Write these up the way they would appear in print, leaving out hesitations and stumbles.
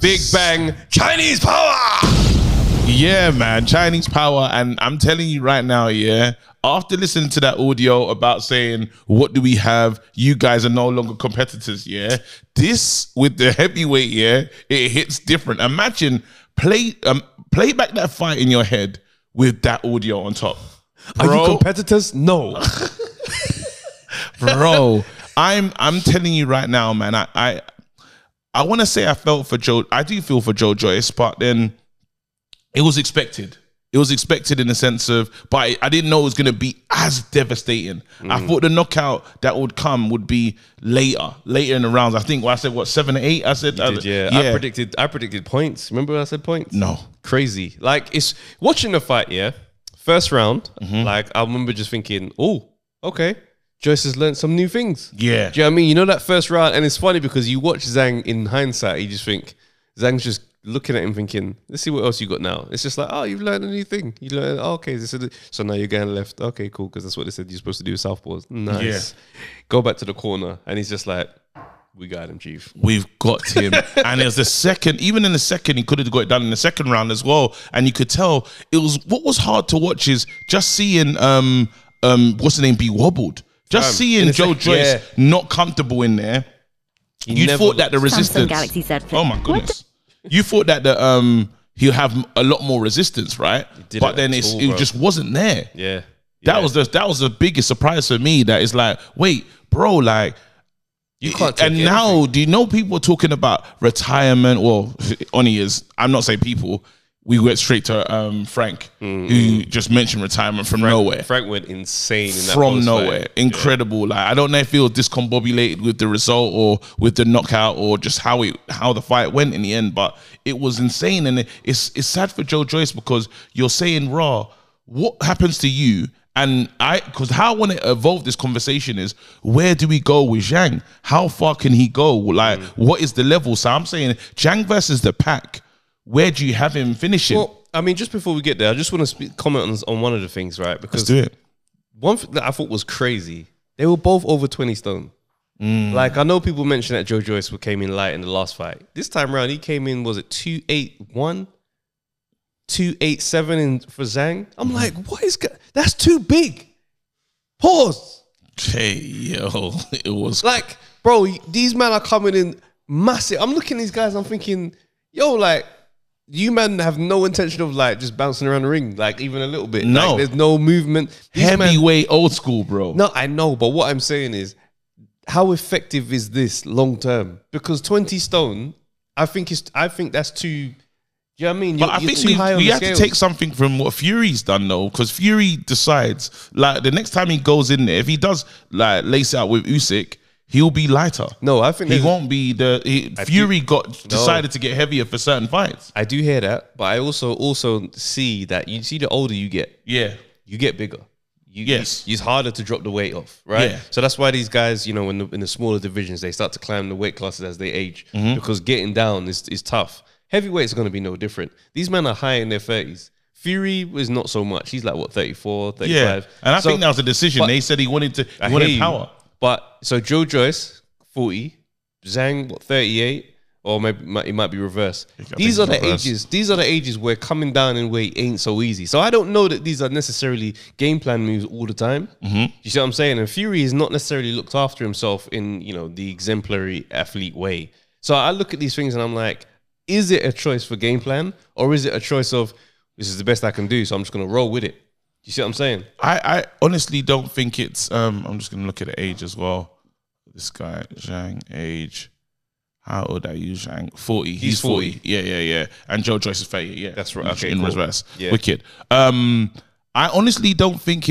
Big Bang, Chinese power. Yeah, man, Chinese power. And I'm telling you right now, yeah, after listening to that audio about saying, what do we have? You guys are no longer competitors, yeah. This with the heavyweight, yeah, it hits different. Imagine play back that fight in your head with that audio on top. Bro, are you competitors? No. Bro, I'm telling you right now, man, I want to say I felt for Joe. I do feel for Joe Joyce, but then it was expected. It was expected in the sense of, but I didn't know it was going to be as devastating. I thought the knockout that would come would be later in the rounds. I think I said, what, 7 or 8? I said, yeah. I predicted points. Remember when I said points? No. Crazy. Like, it's watching the fight, yeah. First round, like I remember just thinking, oh, okay, Joyce has learned some new things. Yeah. Do you know what I mean? You know that first round, and it's funny because you watch Zhang in hindsight, you just think, Zhang's just looking at him thinking, let's see what else you got now. It's just like, oh, you've learned a new thing. You learned, oh, okay, so now you're going left. Okay, cool, because that's what they said you're supposed to do with southpaws. Nice. Yeah. Go back to the corner, and he's just like, we got him, Chief. We've got him. And there's the second, even in the second, he could have got it done in the second round as well. And you could tell it was, what was hard to watch is just seeing, what's the name, be wobbled. Just seeing Joe Joyce not comfortable in there. You thought that the resistance. Galaxy said, oh my goodness. You thought that he'll have a lot more resistance, right? But then it just wasn't there. Yeah. That was the biggest surprise for me. That is like, wait, bro, like, you can't take and now, anything. do you know people are talking about retirement? Well, on ears, I'm not saying people. We went straight to Frank, who just mentioned retirement from nowhere. Frank went insane in that from nowhere. Incredible. Like, I don't know if he was discombobulated with the result or with the knockout or just how the fight went in the end, but it was insane. And it's sad for Joe Joyce because you're saying, raw, what happens to you? And because how I want to evolve this conversation is, where do we go with Zhang? How far can he go? Like, what is the level? So I'm saying Zhang versus the pack. Where do you have him finishing? Well, I mean, just before we get there, I just want to comment on one of the things, right? Because let's do it. One thing that I thought was crazy, they were both over 20 stone. Like, I know people mentioned that Joe Joyce came in light in the last fight. This time around, he came in, was it 281? 287 for Zhang. I'm like, what is that's too big. Pause. Hey, yo, it was like, bro, these men are coming in massive. I'm looking at these guys, I'm thinking, yo, like, you men have no intention of like just bouncing around the ring, like even a little bit. No, like, there's no movement. Heavyweight, old school, bro. No, I know, but what I'm saying is, how effective is this long term? Because 20 stone, I think that's too. You know what I mean? But I think we have to take something from what Fury's done though, because Fury decides like the next time he goes in there, if he does like lace out with Usyk, he'll be lighter. No, I think he won't be Fury decided to get heavier for certain fights. I do hear that, but I also see that you see the older you get, you get bigger. It's harder to drop the weight off, right? Yeah. So that's why these guys, you know, in the smaller divisions, they start to climb the weight classes as they age because getting down is tough. Heavyweight's going to be no different. These men are high in their 30s. Fury was not so much. He's like, what, 34, 35? Yeah, and I think that was a decision. They said he wanted power. But, so Joe Joyce, 40. Zhang, what, 38? Or maybe it might be reverse. These are the ages. These are the ages where coming down in weight ain't so easy. So I don't know that these are necessarily game plan moves all the time. You see what I'm saying? And Fury is not necessarily looked after himself in, you know, the exemplary athlete way. So I look at these things and I'm like, is it a choice for game plan, or is it a choice of, this is the best I can do, so I'm just going to roll with it? You see what I'm saying? I honestly don't think it's, I'm just going to look at the age as well. This guy, Zhang, age. How old are you, Zhang? 40. He's 40. Yeah. And Joe Joyce is 30. Yeah. That's right. Okay, in cool. reverse. Yeah. Wicked. I honestly don't think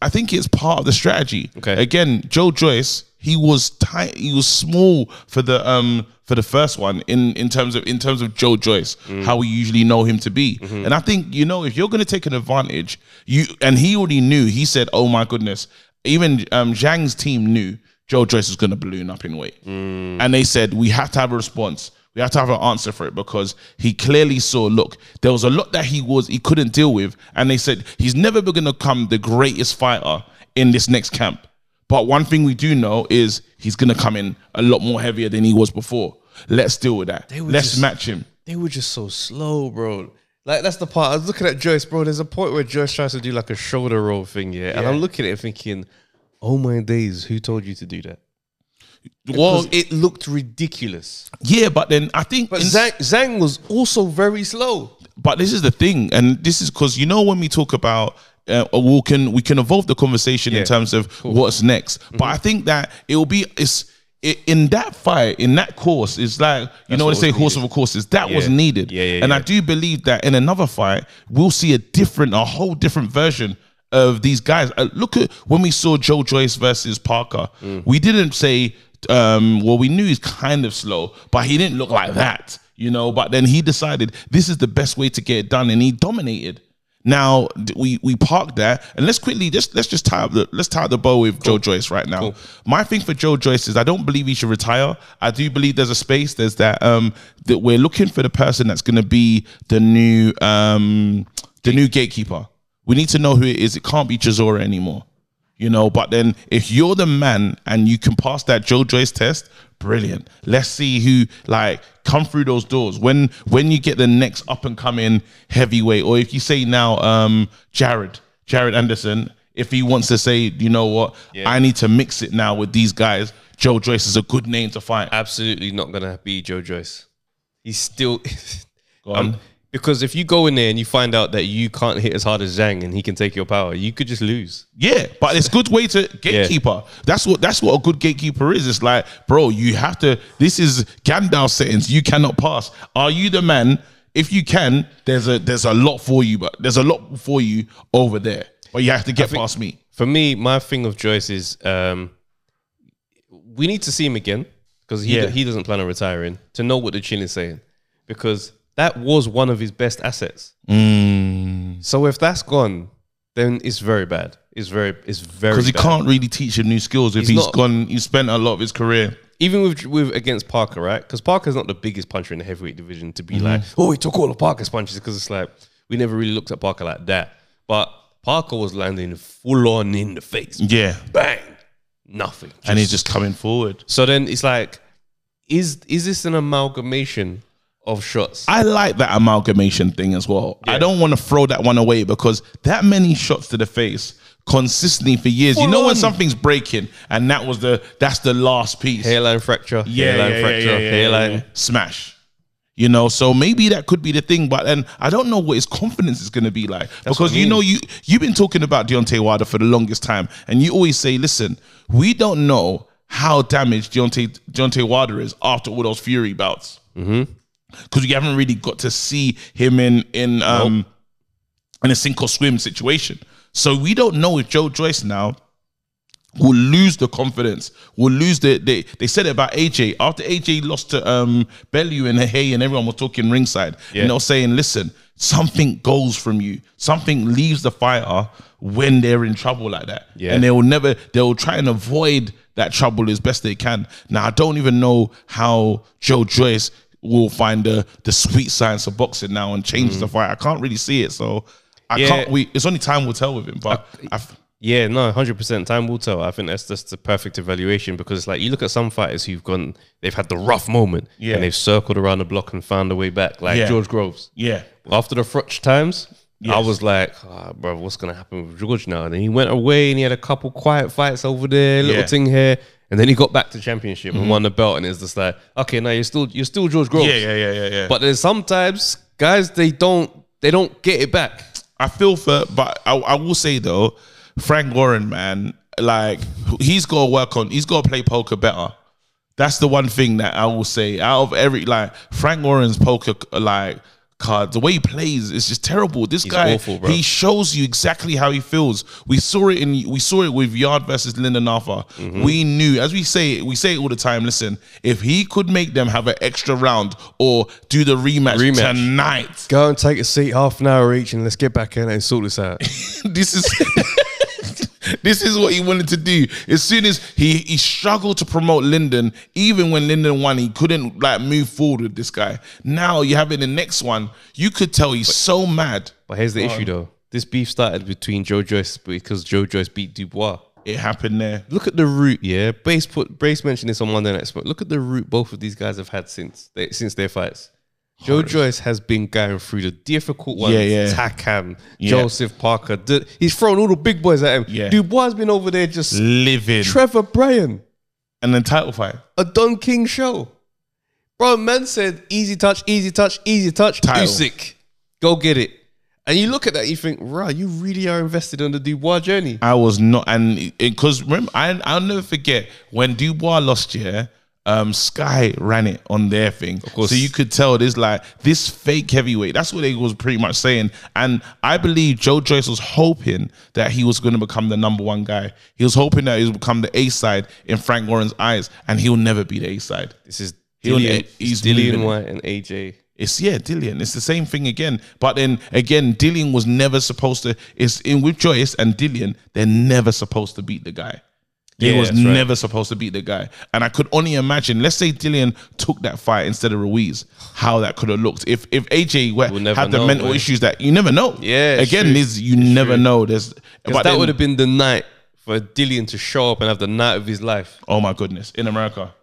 I think it's part of the strategy. Okay. Again, Joe Joyce, he was tight. He was small for the first one in terms of Joe Joyce, how we usually know him to be. And I think, you know, if you're going to take an advantage, and he already knew. He said, "Oh my goodness." Even Zhang's team knew Joe Joyce was going to balloon up in weight, and they said we have to have a response. We have to have an answer for it because he clearly saw, look, there was a lot that he couldn't deal with. And they said, he's never going to become the greatest fighter in this next camp. But one thing we do know is he's going to come in a lot more heavier than he was before. Let's deal with that. Let's match him. They were just so slow, bro. Like, that's the part. I was looking at Joyce, bro. There's a point where Joyce tries to do like a shoulder roll thing, yeah? And I'm looking at it thinking, oh my days, who told you to do that? Because it looked ridiculous. Yeah, but then I think... But Zhang was also very slow. But this is the thing, and this is because, you know, when we talk about... we can evolve the conversation in terms of what's next. But I think that it will be... in that fight, in that course, it's like, you know what they say, horse over courses. That was needed. And I do believe that in another fight, we'll see a whole different version of these guys. Look at when we saw Joe Joyce versus Parker. We didn't say, well, we knew he's kind of slow, but he didn't look like that, you know. But then he decided this is the best way to get it done, and he dominated. Now we park that, and let's just tie up the bow with Joe Joyce right now. My thing for Joe Joyce is I don't believe he should retire. I do believe there's a space. There's that that we're looking for the person that's going to be the new gatekeeper. We need to know who it is. It can't be Chisora anymore, you know. But then if you're the man and you can pass that Joe Joyce test, brilliant. Let's see who come through those doors. When you get the next up and coming heavyweight, or if you say now Jared Anderson, if he wants to say, you know what, I need to mix it now with these guys, Joe Joyce is a good name to fight. Absolutely not gonna be Joe Joyce. He's still because if you go in there and you find out that you can't hit as hard as Zhang and he can take your power, you could just lose. Yeah, but it's a good way to gatekeeper. That's what a good gatekeeper is. It's like, bro, you have to. This is Gandalf settings. You cannot pass. Are you the man? If you can, there's a lot for you, but there's a lot for you over there. But you have to get past me. For me, my thing of Joyce is we need to see him again because he doesn't plan on retiring to know what the chin is saying, because that was one of his best assets. So if that's gone, then it's very bad. It's very because he can't really teach him new skills if he's gone. He spent a lot of his career. Even with against Parker, right? Because Parker's not the biggest puncher in the heavyweight division to be like, oh, he took all of Parker's punches, because it's like we never really looked at Parker like that. But Parker was landing full on in the face. Yeah, bang, nothing, and he's just coming forward. So then it's like, is this an amalgamation of shots? I like that amalgamation thing as well. I don't want to throw that one away, because that many shots to the face consistently for years. You know when something's breaking, and that's the last piece. Hairline fracture, hairline smash. You know, so maybe that could be the thing, but then I don't know what his confidence is going to be like. Because you know, you've been talking about Deontay Wilder for the longest time, and you always say, listen, we don't know how damaged Deontay Wilder is after all those Fury bouts. Because you haven't really got to see him in a sink or swim situation. So we don't know if Joe Joyce now will lose the confidence, will lose they said it about AJ. After AJ lost to Bellew and Hay, and everyone was talking ringside, you know, saying, listen, something goes from you. Something leaves the fighter when they're in trouble like that. And they'll try and avoid that trouble as best they can. Now, I don't even know how Joe Joyce will find the sweet science of boxing now and change the fight. I can't really see it, so it's only time will tell with him. But yeah, no, 100%. Time will tell. I think that's just the perfect evaluation, because it's like you look at some fighters who've they've had the rough moment, and they've circled around the block and found a way back, like George Groves. After the Frutch times, I was like, bro, what's gonna happen with George now? And then he went away and he had a couple quiet fights over there, little thing here. And then he got back to championship and won the belt, and it's just like, okay, now you're still George Groves. Yeah. But there's sometimes guys they don't get it back. I feel but I will say though, Frank Warren, man, like he's got to play poker better. That's the one thing that I will say. Out of Frank Warren's poker cards, the way he plays is just terrible. He's guy, awful, bro. He shows you exactly how he feels. We saw it with Yard versus Lyndon Arthur. We knew, as we say it all the time. Listen, if he could make them have an extra round or do the rematch tonight, go and take a seat, half an hour each, and let's get back in and sort this out. This is what he wanted to do. As soon as he struggled to promote Lyndon, even when Lyndon won, he couldn't move forward with this guy. Now you have in the next one, you could tell he's so mad. But here's the issue though. This beef started between Joe Joyce because Joe Joyce beat Dubois. it happened there. Look at the route, yeah. Brace mentioned this on Monday Night Smoke. Look at the route both of these guys have had since their fights. Joe Joyce has been going through the difficult ones. Takam, Joseph Parker. He's thrown all the big boys at him. Dubois has been over there just living. Trevor Bryan. And then title fight. A Don King show. Bro, man said, easy touch, easy touch, easy touch. Usyk, go get it. And you look at that, you think, right, you really are invested in the Dubois journey. I was not, and because remember, I'll never forget when Dubois lost, Sky ran it on their thing. Of course. So you could tell there's like this fake heavyweight. That's what they was pretty much saying. And I believe Joe Joyce was hoping that he was going to become the #1 guy. He was hoping that he would become the A side in Frank Warren's eyes, and he'll never be the A side. This is Dillian White and AJ. It's Dillian. It's the same thing again. But then again, Dillian was never supposed to. With Joyce and Dillian, they're never supposed to beat the guy. He was never supposed to beat the guy. And I could only imagine, let's say Dillian took that fight instead of Ruiz, how that could have looked. If AJ had the mental issues that you never know. Yeah. Again, you never know. But that would have been the night for Dillian to show up and have the night of his life. Oh my goodness. In America.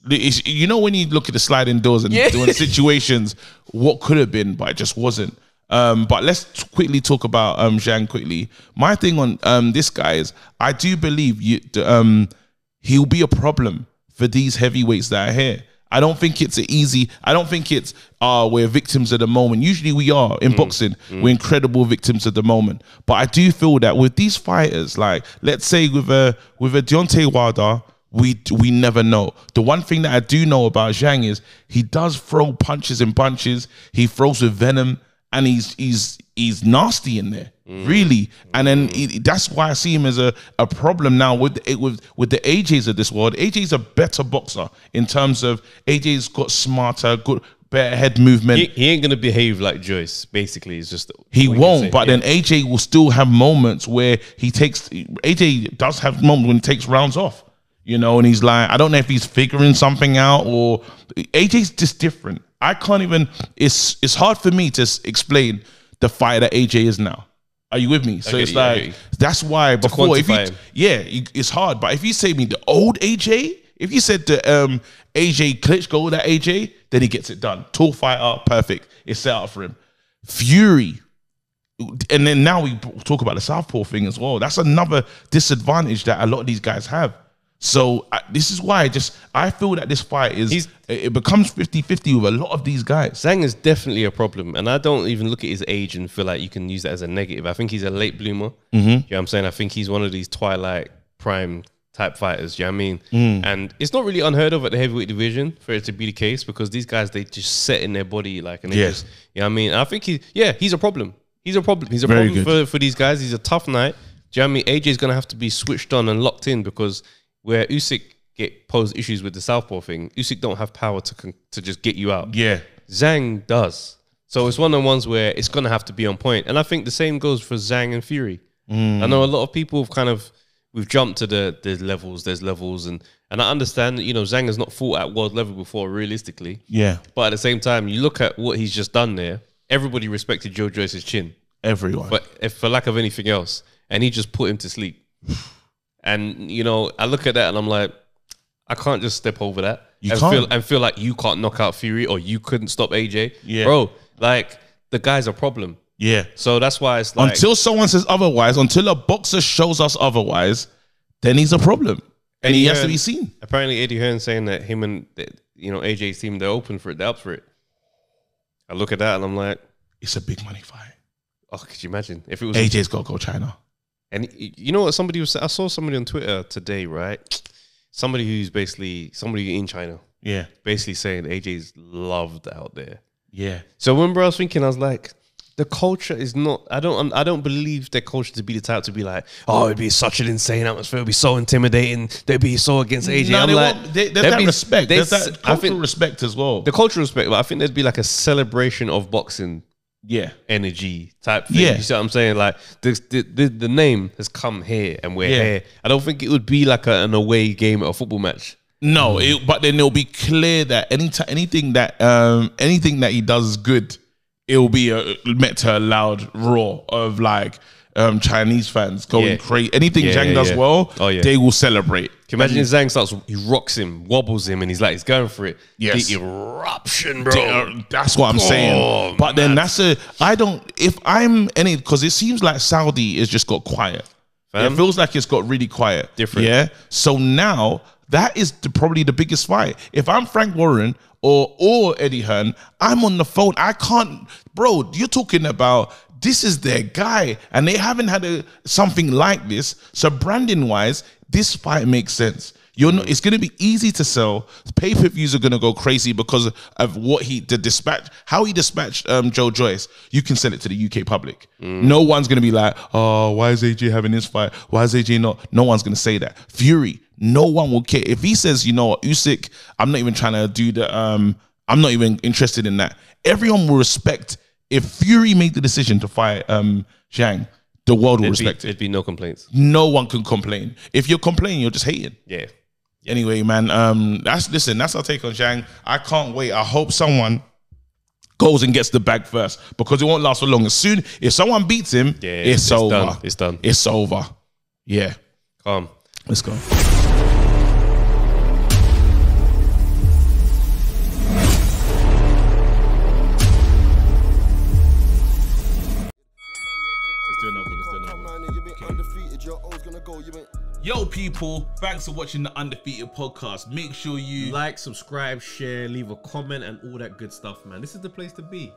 You know when you look at the sliding doors and doing situations, what could have been, but it just wasn't. But let's quickly talk about Zhang quickly. My thing on this guy is I do believe he'll be a problem for these heavyweights that are here. I don't think it's I don't think it's we're victims of the moment. Usually we are in boxing. We're incredible victims of the moment. But I do feel that with these fighters, like let's say with a Deontay Wilder, we never know. The one thing that I do know about Zhang is he does throw punches and bunches. He throws with venom. And he's nasty in there, really. And then that's why I see him as a problem now with the AJs of this world. AJ's a better boxer in terms of AJ's got smarter, better head movement. He ain't gonna behave like Joyce. Basically, it's just he won't. But then AJ will still have moments where AJ does have moments when he takes rounds off. You know, and he's like, I don't know if he's figuring something out or AJ's just different. I can't even, it's hard for me to explain the fighter that AJ is now. Are you with me? So it's like, that's why before, it's hard. But if you say me the old AJ, if you said the AJ Klitschko, that AJ, then he gets it done. Tall fighter, perfect. It's set up for him. Fury. And then now we talk about the southpaw thing as well. That's another disadvantage that a lot of these guys have. So this is why I feel that this fight it becomes 50-50 with a lot of these guys. Zhang is definitely a problem, and I don't even look at his age and feel like you can use that as a negative. I think he's a late bloomer. You know what I'm saying? I think he's one of these twilight prime type fighters. You know what I mean? And it's not really unheard of at the heavyweight division for it to be the case because these guys, they just set in their body like, and they just, you know what I mean? And I think he's a problem. He's a problem. He's a problem for these guys. He's a tough night. Do you know what I mean? AJ's gonna have to be switched on and locked in because where Usyk posed issues with the southpaw thing, Usyk don't have power to just get you out. Yeah, Zhang does. So it's one of the ones where it's gonna have to be on point. And I think the same goes for Zhang and Fury. I know a lot of people have we've jumped to the levels. There's levels, and I understand that Zhang has not fought at world level before, realistically. Yeah, but at the same time, you look at what he's just done there. Everybody respected Joe Joyce's chin. Everyone, but if for lack of anything else, and he just put him to sleep. And I look at that and I'm like, I can't just step over that. And feel like you can't knock out Fury or you couldn't stop AJ. Yeah, bro, like the guy's a problem. Yeah, so that's why it's like until someone says otherwise, until a boxer shows us otherwise, then he's a problem, and he has to be seen. Apparently, Eddie Hearn saying that him and AJ's team, they're open for it, they're up for it. I look at that and I'm like, it's a big money fight. Oh, could you imagine if it was AJ's got to go China? And you know what I saw somebody on Twitter today, right? Somebody in China. Yeah. Basically saying AJ's loved out there. Yeah. So remember I was thinking, I was like, the culture is not, I don't believe their culture to be the type to be like, oh, it'd be such an insane atmosphere, it'd be so intimidating, they'd be so against AJ. No, there's that respect. There's that cultural respect as well. The cultural respect, but I think there'd be like a celebration of boxing. Yeah, energy type thing. Yeah. You see what I'm saying? Like the name has come here and we're here. I don't think it would be like an away game at a football match. No, but then it'll be clear that anything that he does is good. it'll be met to a loud roar of like Chinese fans going crazy. Anything Zhang does well, they will celebrate. Can you imagine if Zhang starts, he rocks him, wobbles him, and he's going for it. Yes. The eruption, bro. That's what I'm saying. But then if I'm any, because it seems like Saudi has just got quiet. It feels like it's got really quiet. Different. Yeah. So now that is probably the biggest fight. If I'm Frank Warren or Eddie Hearn, I'm on the phone. I can't, bro, you're talking about this is their guy and they haven't had something like this. So branding wise, this fight makes sense. It's going to be easy to sell. Pay-per-views are going to go crazy because of how he dispatched Joe Joyce. You can sell it to the UK public. No one's going to be like, oh, why is AJ having this fight? Why is AJ not? No one's going to say that. Fury, no one will care. If he says, you know what, Usyk, I'm not even trying to do the, I'm not even interested in that. Everyone will respect. If Fury made the decision to fight Zhang, the world will respect it. It'd be no complaints. No one can complain. If you're complaining, you're just hating. Yeah. Anyway, man, that's our take on Zhang. I can't wait. I hope someone goes and gets the bag first because it won't last for long. As soon if someone beats him, it's over. Done. It's done. It's over. Yeah. Calm. Let's go. Yo, people, thanks for watching the Undefeated podcast. Make sure you like, subscribe, share, leave a comment, and all that good stuff, man. This is the place to be.